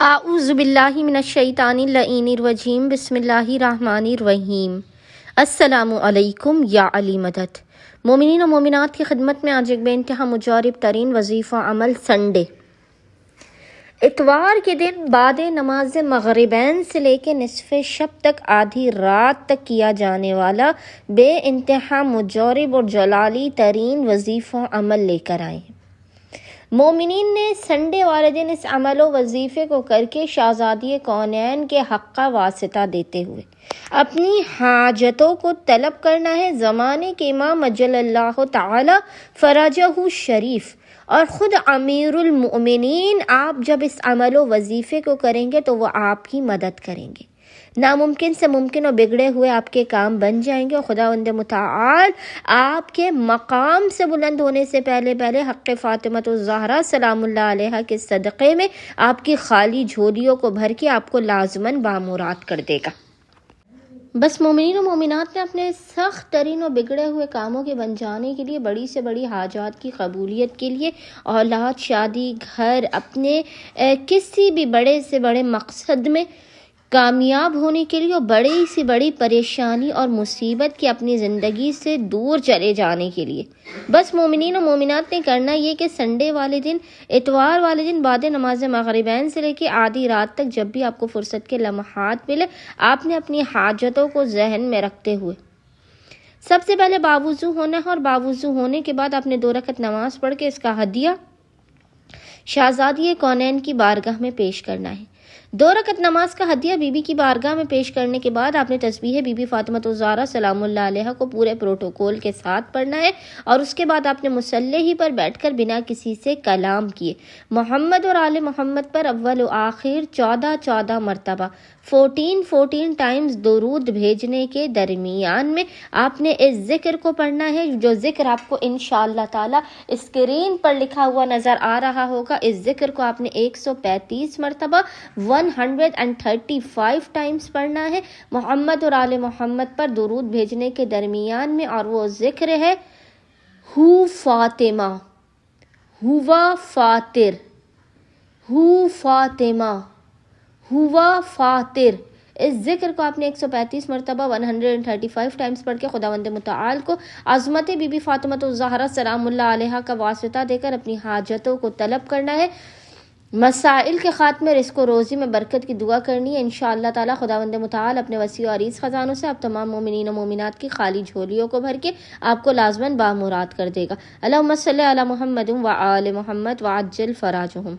اعوذ باللہ من الشیطان اللعین الرجیم بسم اللہ الرحمن الرحیم۔ السلام علیکم یا علی مدد۔ مومنین و مومنات کی خدمت میں آج ایک بے انتہا مجرب ترین وظیفہ عمل سنڈے، اتوار کے دن بعد نماز مغربین سے لے کے نصف شب تک آدھی رات تک کیا جانے والا بے انتہا مجرب اور جلالی ترین وظیفہ عمل لے کر آئے ہیں۔ مومنین نے سنڈے والے دن اس عمل و وظیفے کو کر کے شہزادی کونین کے حق کا واسطہ دیتے ہوئے اپنی حاجتوں کو طلب کرنا ہے۔ زمانے کے امام اجل اللہ تعالی فرجہ شریف اور خود امیر المؤمنین آپ جب اس عمل و وظیفے کو کریں گے تو وہ آپ کی مدد کریں گے، ناممکن سے ممکن اور بگڑے ہوئے آپ کے کام بن جائیں گے، اور خداوند متعال آپ کے مقام سے بلند ہونے سے پہلے حق فاطمۃ الزہرا سلام اللہ علیہا کے صدقے میں آپ کی خالی جھولیوں کو بھر کے آپ کو لازماً بامراد کر دے گا۔ بس مومنین و مومنات نے اپنے سخت ترین اور بگڑے ہوئے کاموں کے بن جانے کے لیے، بڑی سے بڑی حاجات کی قبولیت کے لیے، اولاد، شادی، گھر، اپنے کسی بھی بڑے سے بڑے مقصد میں کامیاب ہونے کے لیے اور بڑی سی بڑی پریشانی اور مصیبت کی اپنی زندگی سے دور چلے جانے کے لیے، بس مومنین و مومنات نے کرنا یہ کہ سنڈے والے دن، اتوار والے دن بعد نماز مغربین سے لے کے آدھی رات تک جب بھی آپ کو فرصت کے لمحات ملے، آپ نے اپنی حاجتوں کو ذہن میں رکھتے ہوئے سب سے پہلے باوضو ہونا ہے، اور باوضو ہونے کے بعد آپ نے 2 رکعت نماز پڑھ کے اس کا ہدیہ شہزادی کونین کی بارگاہ میں پیش کرنا ہے۔ 2 رکعت نماز کا ہدیہ بی بی کی بارگاہ میں پیش کرنے کے بعد آپ نے تسبیح بی بی فاطمۃ الزہرا سلام اللہ علیہا کو پورے پروٹوکول کے ساتھ پڑھنا ہے، اور اس کے بعد آپ نے مصلی ہی پر بیٹھ کر بنا کسی سے کلام کیے محمد اور آل محمد پر اول و آخر 14 مرتبہ 14 ٹائمز درود بھیجنے کے درمیان میں آپ نے اس ذکر کو پڑھنا ہے، جو ذکر آپ کو انشاءاللہ تعالی اسکرین پر لکھا ہوا نظر آ رہا ہوگا۔ اس ذکر کو آپ نے 135 مرتبہ 135 ٹائمز پڑھنا ہے محمد اور آل محمد پر درود بھیجنے کے درمیان میں، اور وہ ذکر ہے ہو فاطمہ، ہوا فاتر، ہو فاطمہ، ہوا فاتر۔ اس ذکر کو آپ نے 135 مرتبہ 135 ٹائمز پڑھ کے خداوند متعال کو عظمت بی بی فاطمۃ الزہرا سلام اللہ علیہا کا واسطہ دے کر اپنی حاجتوں کو طلب کرنا ہے، مسائل کے خاتمے، رزق و روزی میں برکت کی دعا کرنی ہے۔ انشاءاللہ تعالی خداوند متعال اپنے وسیع و عریض خزانوں سے آپ تمام مومنین و مومنات کی خالی جھولیوں کو بھر کے آپ کو لازماً بامراد کر دے گا۔ اللہم صلی علی محمد و آل محمد وعجل فراجہم۔